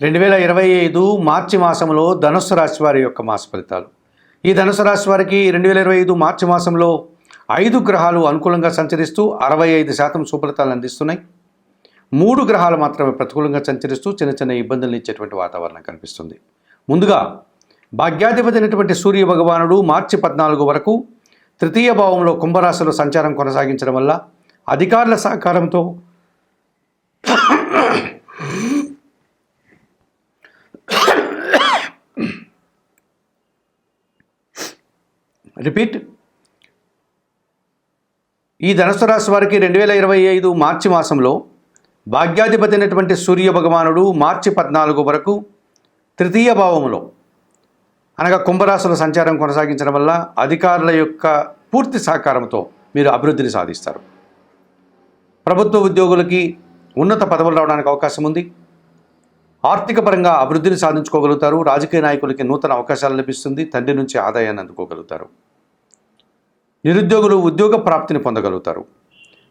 2025 మార్చి మాసంలో ధనుస్సు రాశి వారి యొక్క మాస ఫలితాలు. ఈ ధనుస్సు రాశి వారికి 2025 మార్చి మాసంలో 5 గ్రహాలు అనుకూలంగా సంచరిస్తూ 65% సుఫలితాలను అందిస్తున్నాయి. 3 గ్రహాలు మాత్రమే ప్రతికూలంగా సంచరిస్తూ చిన్న చిన్న ఇబ్బందులు ఇచ్చేటువంటి వాతావరణం కనిపిస్తుంది. ముందుగా భాగ్యాధిపతి అయినటువంటి సూర్య భగవానుడు మార్చి 14 వరకు తృతీయ భావంలో కుంభరాశిలో సంచారం కొనసాగించడం వల్ల అధికారుల సహకారంతో ఈ ధనుస్సు రాశి వారికి 2025 మార్చి మాసంలో భాగ్యాధిపతి అయినటువంటి సూర్య భగవానుడు మార్చి 14 వరకు తృతీయ భావంలో అనగా కుంభరాశిలో సంచారం కొనసాగించడం వల్ల అధికారుల యొక్క పూర్తి సహకారంతో మీరు అభివృద్ధిని సాధిస్తారు. ప్రభుత్వ ఉద్యోగులకి ఉన్నత పదవులు రావడానికి అవకాశం ఉంది. ఆర్థిక పరంగా అభివృద్ధిని సాధించుకోగలుగుతారు. రాజకీయ నాయకులకి నూతన అవకాశాలు లభిస్తుంది. తండ్రి నుంచి ఆదాయాన్ని అందుకోగలుగుతారు. నిరుద్యోగులు ఉద్యోగ ప్రాప్తిని పొందగలుగుతారు.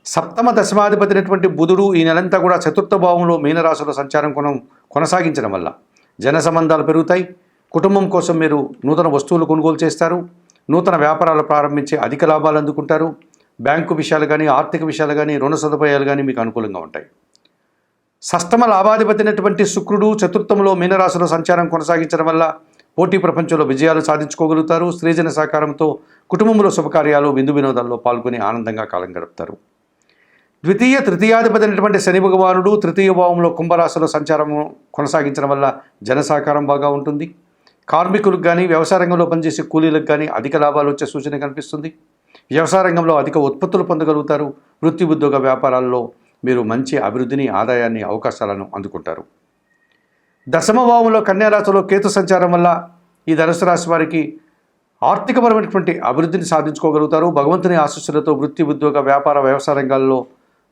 సప్తమ దశమాధిపతి అయినటువంటి బుధుడు ఈ నెలంతా కూడా చతుర్థ భావంలో మీనరాశిలో సంచారం కొనసాగించడం వల్ల జన సంబంధాలు పెరుగుతాయి. కుటుంబం కోసం మీరు నూతన వస్తువులు కొనుగోలు చేస్తారు. నూతన వ్యాపారాలు ప్రారంభించి అధిక లాభాలు అందుకుంటారు. బ్యాంకు విషయాలు కానీ ఆర్థిక విషయాలు కానీ రుణ సదుపాయాలు కానీ మీకు అనుకూలంగా ఉంటాయి. షష్టమ లాభాధిపతి అయినటువంటి శుక్రుడు చతుర్థంలో మీనరాశిలో సంచారం కొనసాగించడం వల్ల పోటీ ప్రపంచంలో విజయాలు సాధించుకోగలుగుతారు. స్త్రీజన సహకారంతో కుటుంబంలో శుభకార్యాలు విందు వినోదాల్లో పాల్గొని ఆనందంగా కాలం గడుపుతారు. తృతీయాధిపతి అయినటువంటి శని భగవానుడు తృతీయ భావంలో కుంభరాశిలో సంచారం కొనసాగించడం వల్ల జన సహకారం బాగా ఉంటుంది. కార్మికులకు కానీ వ్యవసాయ రంగంలో పనిచేసే కూలీలకు కానీ అధిక లాభాలు వచ్చే సూచన కనిపిస్తుంది. వ్యవసాయ రంగంలో అధిక ఉత్పత్తులు పొందగలుగుతారు. వృత్తి ఉద్యోగ వ్యాపారాల్లో మీరు మంచి అభివృద్ధిని ఆదాయాన్ని అవకాశాలను అందుకుంటారు. దశమ భావంలో కన్యారాశిలో కేతు సంచారం వల్ల ఈ ధనుసు రాశి వారికి ఆర్థికపరమైనటువంటి అభివృద్ధిని సాధించుకోగలుగుతారు. భగవంతుని ఆశీస్సులతో వృత్తి ఉద్యోగ వ్యాపార వ్యవసాయ రంగాల్లో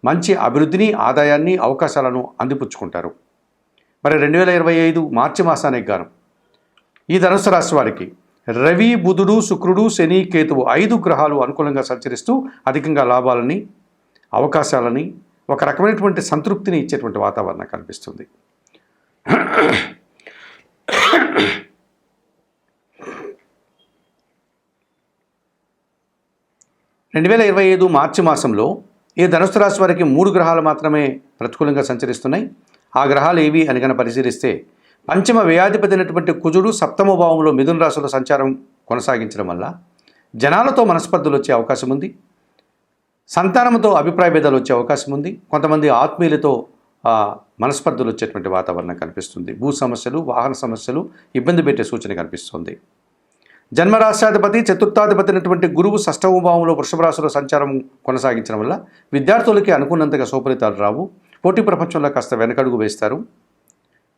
మంచి అభివృద్ధిని ఆదాయాన్ని అవకాశాలను అందిపుచ్చుకుంటారు. మరి 2025 మార్చి మాసానికి గాను ఈ ధనుసు రాశి వారికి రవి, బుధుడు, శుక్రుడు, శని, కేతువు 5 గ్రహాలు అనుకూలంగా సంచరిస్తూ అధికంగా లాభాలని అవకాశాలని ఒక రకమైనటువంటి సంతృప్తిని ఇచ్చేటువంటి వాతావరణం కనిపిస్తుంది. 2025 మార్చి మాసంలో ఈ ధనుసు రాశి వారికి 3 గ్రహాలు మాత్రమే ప్రతికూలంగా సంచరిస్తున్నాయి. ఆ గ్రహాలు ఏవి అని కనుక పరిశీలిస్తే పంచమ వ్యయాధిపతి అయినటువంటి కుజుడు సప్తమ భావంలో మిథున రాశిలో సంచారం కొనసాగించడం వల్ల జనాలతో మనస్పర్ధలు వచ్చే అవకాశం ఉంది. సంతానంతో అభిప్రాయ భేదాలు వచ్చే అవకాశం ఉంది. కొంతమంది ఆత్మీయులతో మనస్పర్ధలు వచ్చేటువంటి వాతావరణం కనిపిస్తుంది. భూ సమస్యలు, వాహన సమస్యలు ఇబ్బంది పెట్టే సూచన కనిపిస్తుంది. జన్మరాశ్యాధిపతి చతుర్థాధిపతి అయినటువంటి గురువు షష్టమ భావంలో వృషభ రాశిలో సంచారం కొనసాగించడం వల్ల విద్యార్థులకి అనుకున్నంతగా సుఫలితాలు రావు. పోటీ ప్రపంచంలో కాస్త వెనకడుగు వేస్తారు.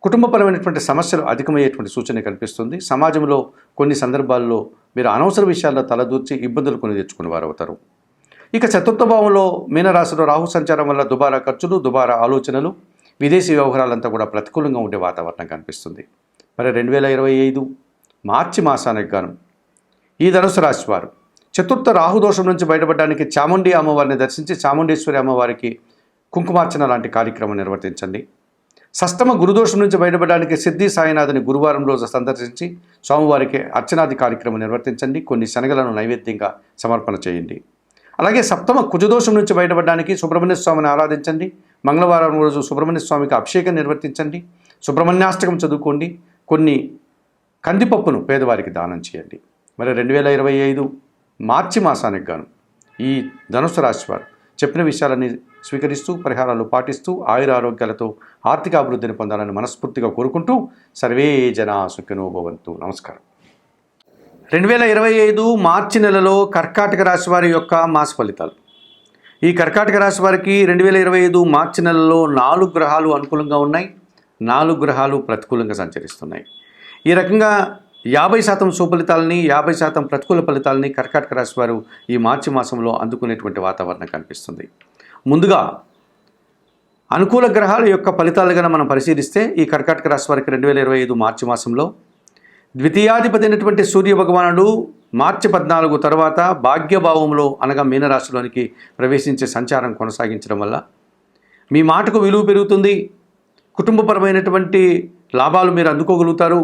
కుటుంబపరమైనటువంటి సమస్యలు అధికమయ్యేటువంటి సూచన కనిపిస్తుంది. సమాజంలో కొన్ని సందర్భాల్లో మీరు అనవసర విషయాల్లో తలదూర్చి ఇబ్బందులు కొని తెచ్చుకునే వారు అవుతారు. ఇక చతుర్థ భావంలో మీనరాశిలో రాహు సంచారం వల్ల దుబారా ఖర్చులు, దుబారా ఆలోచనలు, విదేశీ వ్యవహారాలంతా కూడా ప్రతికూలంగా ఉండే వాతావరణం కనిపిస్తుంది. మరి 2025 మార్చి మాసానికి గాను ఈ ధనుసు రాశి వారు చతుర్థ రాహుదోషం నుంచి బయటపడడానికి చాముండి అమ్మవారిని దర్శించి చాముండేశ్వరి అమ్మవారికి కుంకుమార్చన లాంటి కార్యక్రమం నిర్వర్తించండి. షష్టమ గురుదోషం నుంచి బయటపడడానికి సిద్ధి సాయినాథుని గురువారం రోజు సందర్శించి స్వామివారికి అర్చనాది కార్యక్రమం నిర్వర్తించండి. కొన్ని శనగలను నైవేద్యంగా సమర్పణ చేయండి. అలాగే సప్తమ కుజదోషం నుంచి బయటపడడానికి సుబ్రహ్మణ్య స్వామిని ఆరాధించండి. మంగళవారం రోజు సుబ్రహ్మణ్య స్వామికి అభిషేకం నిర్వర్తించండి. సుబ్రహ్మణ్యాష్టకం చదువుకోండి. కొన్ని కందిపప్పును పేదవారికి దానం చేయండి. మరి 2025 మార్చి మాసానికి గాను ఈ ధనుసు రాశి వారు చెప్పిన విషయాలన్నీ స్వీకరిస్తూ పరిహారాలు పాటిస్తూ ఆయుర ఆరోగ్యాలతో ఆర్థిక అభివృద్ధిని పొందాలని మనస్ఫూర్తిగా కోరుకుంటూ సర్వే జనా సుఖినో భవంతు. నమస్కారం. 2025 మార్చి నెలలో కర్కాటక రాశి వారి యొక్క మాస ఫలితాలు. ఈ కర్కాటక రాశి వారికి 2025 మార్చి నెలలో 4 గ్రహాలు అనుకూలంగా ఉన్నాయి. 4 గ్రహాలు ప్రతికూలంగా సంచరిస్తున్నాయి. ఈ రకంగా 50% సుఫలితాలని 50% ప్రతికూల ఫలితాలని కర్కాటక రాశి వారు ఈ మార్చి మాసంలో అందుకునేటువంటి వాతావరణం కనిపిస్తుంది. ముందుగా అనుకూల గ్రహాల యొక్క ఫలితాలుగా మనం పరిశీలిస్తే ఈ కర్కాటక రాశి వారికి 2025 మార్చి మాసంలో ద్వితీయాధిపతి అయినటువంటి సూర్య భగవానుడు మార్చి 14 తర్వాత భాగ్యభావంలో అనగా మీనరాశిలోనికి ప్రవేశించే సంచారం కొనసాగించడం వల్ల మీ మాటకు విలువ పెరుగుతుంది. కుటుంబపరమైనటువంటి లాభాలు మీరు అందుకోగలుగుతారు.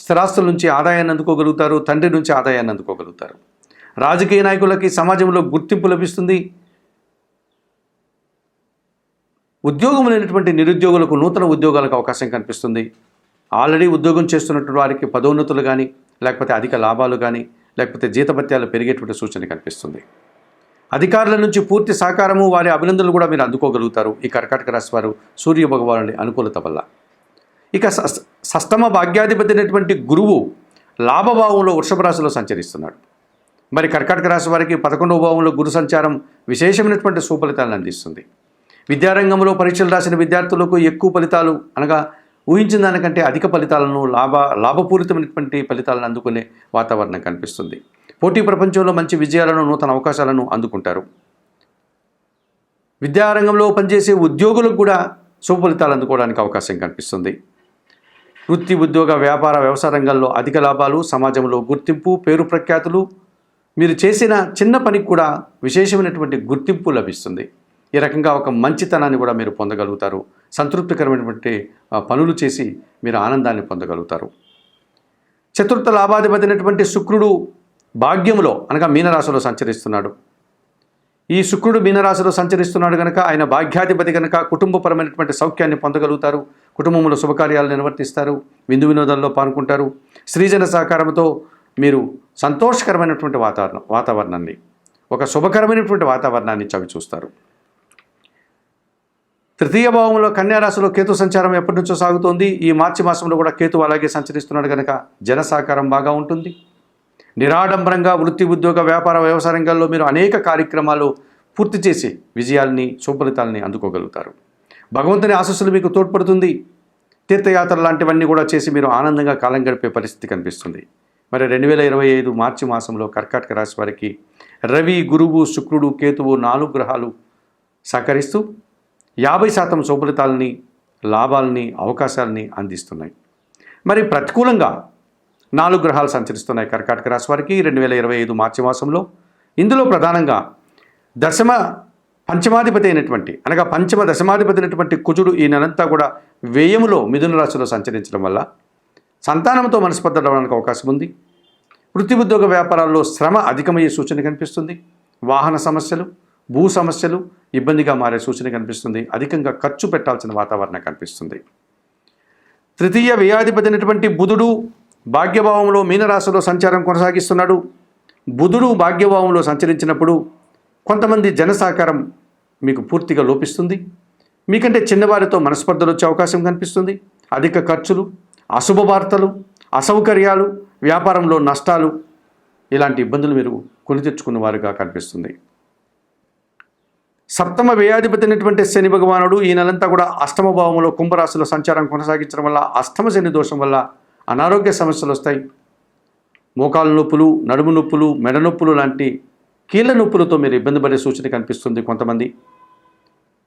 స్థిరాస్తుల నుంచి ఆదాయాన్ని అందుకోగలుగుతారు. తండ్రి నుంచి ఆదాయాన్ని అందుకోగలుగుతారు. రాజకీయ నాయకులకి సమాజంలో గుర్తింపు లభిస్తుంది. ఉద్యోగం లేనటువంటి నిరుద్యోగులకు నూతన ఉద్యోగాలకు అవకాశం కనిపిస్తుంది. ఆల్రెడీ ఉద్యోగం చేస్తున్నటువంటి వారికి పదోన్నతులు కానీ, లేకపోతే అధిక లాభాలు కానీ, లేకపోతే జీతభత్యాలు పెరిగేటువంటి సూచన కనిపిస్తుంది. అధికారుల నుంచి పూర్తి సహకారము, వారి అభినందనలు కూడా మీరు అందుకోగలుగుతారు. ఈ కర్కాటక రాశి వారు సూర్య భగవానుడి అనుకూలత వల్ల. ఇక షష్టమ భాగ్యాధిపతి అయినటువంటి గురువు లాభభావంలో వృషభ రాశిలో సంచరిస్తున్నాడు. మరి కర్కాటక రాశి వారికి 11వ భావంలో గురు సంచారం విశేషమైనటువంటి సుఫలితాలను అందిస్తుంది. విద్యారంగంలో పరీక్షలు రాసిన విద్యార్థులకు ఎక్కువ ఫలితాలు, అనగా ఊహించిన దానికంటే అధిక ఫలితాలను, లాభపూరితమైనటువంటి ఫలితాలను అందుకునే వాతావరణం కనిపిస్తుంది. పోటీ ప్రపంచంలో మంచి విజయాలను, నూతన అవకాశాలను అందుకుంటారు. విద్యారంగంలో పనిచేసే ఉద్యోగులకు కూడా శుభ ఫలితాలు అందుకోవడానికి అవకాశం కనిపిస్తుంది. వృత్తి, ఉద్యోగ, వ్యాపార, వ్యవసాయ రంగాల్లో అధిక లాభాలు, సమాజంలో గుర్తింపు, పేరు ప్రఖ్యాతులు, మీరు చేసిన చిన్న పనికి కూడా విశేషమైనటువంటి గుర్తింపు లభిస్తుంది. ఈ రకంగా ఒక మంచితనాన్ని కూడా మీరు పొందగలుగుతారు. సంతృప్తికరమైనటువంటి పనులు చేసి మీరు ఆనందాన్ని పొందగలుగుతారు. చతుర్థ లాభాధిపతి అయినటువంటి శుక్రుడు భాగ్యములో, అనగా మీనరాశిలో సంచరిస్తున్నాడు. ఈ శుక్రుడు మీనరాశిలో సంచరిస్తున్నాడు కనుక, ఆయన భాగ్యాధిపతి కనుక కుటుంబపరమైనటువంటి సౌఖ్యాన్ని పొందగలుగుతారు. కుటుంబంలో శుభకార్యాలు నిర్వర్తిస్తారు. విందు వినోదాల్లో పాల్గొంటారు. స్త్రీజన సహకారంతో మీరు సంతోషకరమైనటువంటి వాతావరణాన్ని, ఒక శుభకరమైనటువంటి వాతావరణాన్ని చవి చూస్తారు. తృతీయ భావంలో కన్యారాశిలో కేతు సంచారం ఎప్పటి నుంచో సాగుతోంది. ఈ మార్చి మాసంలో కూడా కేతు అలాగే సంచరిస్తున్నాడు కనుక జన సహకారం బాగా ఉంటుంది. నిరాడంబరంగా వృత్తి, ఉద్యోగ, వ్యాపార, వ్యవసాయ రంగాల్లో మీరు అనేక కార్యక్రమాలు పూర్తి చేసి విజయాల్ని, సుఫలితాలని అందుకోగలుగుతారు. భగవంతుని ఆశీస్సులు మీకు తోడ్పడుతుంది. తీర్థయాత్రలు లాంటివన్నీ కూడా చేసి మీరు ఆనందంగా కాలం గడిపే పరిస్థితి కనిపిస్తుంది. మరి 2025 మార్చి మాసంలో కర్కాటక రాశి వారికి రవి, గురువు, శుక్రుడు, కేతువు 4 గ్రహాలు సహకరిస్తూ 50% సుఫలితాలని, లాభాలని, అవకాశాలని అందిస్తున్నాయి. మరి ప్రతికూలంగా 4 గ్రహాలు సంచరిస్తున్నాయి కర్కాటక రాశి వారికి 2025 మార్చి మాసంలో. ఇందులో ప్రధానంగా పంచమాధిపతి అయినటువంటి, అనగా పంచమ దశమాధిపతి అయినటువంటి కుజుడు ఈ నెలంతా కూడా వ్యయములో మిథున రాశిలో సంచరించడం వల్ల సంతానంతో మనస్పర్ధడానికి అవకాశం ఉంది. వృత్తి, ఉద్యోగ, వ్యాపారాల్లో శ్రమ అధికమయ్యే సూచన కనిపిస్తుంది. వాహన సమస్యలు, భూ సమస్యలు ఇబ్బందిగా మారే సూచన కనిపిస్తుంది. అధికంగా ఖర్చు పెట్టాల్సిన వాతావరణం కనిపిస్తుంది. తృతీయ వ్యయాధిపతి అయినటువంటి బుధుడు భాగ్యభావంలో మీనరాశిలో సంచారం కొనసాగిస్తున్నాడు. బుధుడు భాగ్యభావంలో సంచరించినప్పుడు కొంతమంది జన సహకారం మీకు పూర్తిగా లోపిస్తుంది. మీకంటే చిన్నవారితో మనస్పర్ధలు వచ్చే అవకాశం కనిపిస్తుంది. అధిక ఖర్చులు, అశుభ వార్తలు, అసౌకర్యాలు, వ్యాపారంలో నష్టాలు, ఇలాంటి ఇబ్బందులు మీరు కొని తెచ్చుకున్న వారుగా కనిపిస్తుంది. సప్తమ వ్యయాధిపతి అయినటువంటి శని భగవానుడు ఈ నెలంతా కూడా అష్టమ భావంలో కుంభరాశిలో సంచారం కొనసాగించడం వల్ల అష్టమ శని దోషం వల్ల అనారోగ్య సమస్యలు వస్తాయి. మోకాలు నొప్పులు, నడుము నొప్పులు, మెడ నొప్పులు లాంటి కీళ్ళ నొప్పులతో మీరు ఇబ్బంది పడే సూచన కనిపిస్తుంది. కొంతమంది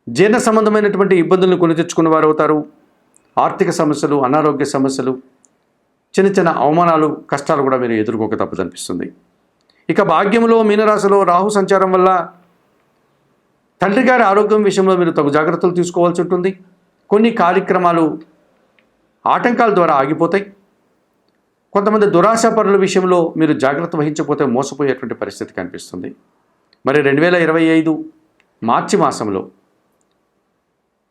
జీర్ణ సంబంధమైనటువంటి ఇబ్బందులను కొని తెచ్చుకున్న వారు అవుతారు. ఆర్థిక సమస్యలు, అనారోగ్య సమస్యలు, చిన్న చిన్న అవమానాలు, కష్టాలు కూడా మీరు ఎదుర్కోక తప్పదనిపిస్తుంది. ఇక భాగ్యంలో మీనరాశిలో రాహు సంచారం వల్ల తండ్రి గారి ఆరోగ్యం విషయంలో మీరు తగు జాగ్రత్తలు తీసుకోవాల్సి ఉంటుంది. కొన్ని కార్యక్రమాలు ఆటంకాల ద్వారా ఆగిపోతాయి. కొంతమంది దురాశాపరుల విషయంలో మీరు జాగ్రత్త వహించకపోతే మోసపోయేటువంటి పరిస్థితి కనిపిస్తుంది. మరి 2025 మార్చి మాసంలో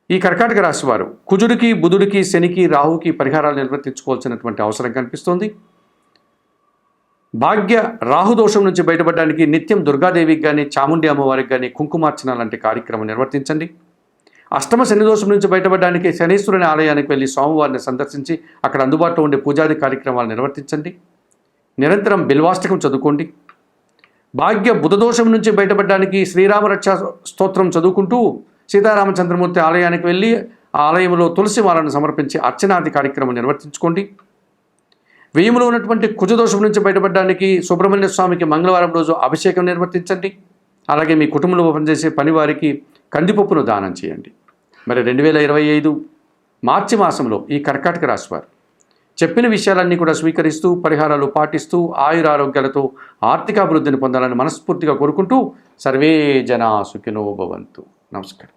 ఈ కర్కాటక రాశి వారు కుజుడికి, బుధుడికి, శనికి, రాహుకి పరిహారాలు నిర్వర్తించుకోవాల్సినటువంటి అవసరం కనిపిస్తుంది. భాగ్య రాహుదోషం నుంచి బయటపడడానికి నిత్యం దుర్గాదేవికి కానీ, చాముండి అమ్మవారికి కానీ కుంకుమార్చన లాంటి కార్యక్రమం నిర్వర్తించండి. అష్టమ శని దోషం నుంచి బయటపడడానికి శనీశ్వరుని ఆలయానికి వెళ్ళి స్వామివారిని సందర్శించి అక్కడ అందుబాటులో ఉండే పూజాది కార్యక్రమాలు నిర్వర్తించండి. నిరంతరం బిల్వాష్టకం చదువుకోండి. భాగ్య బుధదోషం నుంచి బయటపడడానికి శ్రీరామ రక్షా స్తోత్రం చదువుకుంటూ సీతారామచంద్రమూర్తి ఆలయానికి వెళ్ళి ఆ ఆలయంలో తులసి మాలను సమర్పించి అర్చనాది కార్యక్రమం నిర్వర్తించుకోండి. వ్యయంలో ఉన్నటువంటి కుజదోషం నుంచి బయటపడడానికి సుబ్రహ్మణ్య స్వామికి మంగళవారం రోజు అభిషేకం నిర్వర్తించండి. అలాగే మీ కుటుంబంలో పనిచేసే పనివారికి కందిపప్పును దానం చేయండి. మరి 2025 మార్చి మాసంలో ఈ కర్కాటక రాశి వారు చెప్పిన విషయాలన్నీ కూడా స్వీకరిస్తూ, పరిహారాలు పాటిస్తూ, ఆయురారోగ్యాలతో ఆర్థికాభివృద్ధిని పొందాలని మనస్ఫూర్తిగా కోరుకుంటూ సర్వే జనా సుఖినో భవంతు. నమస్కారం.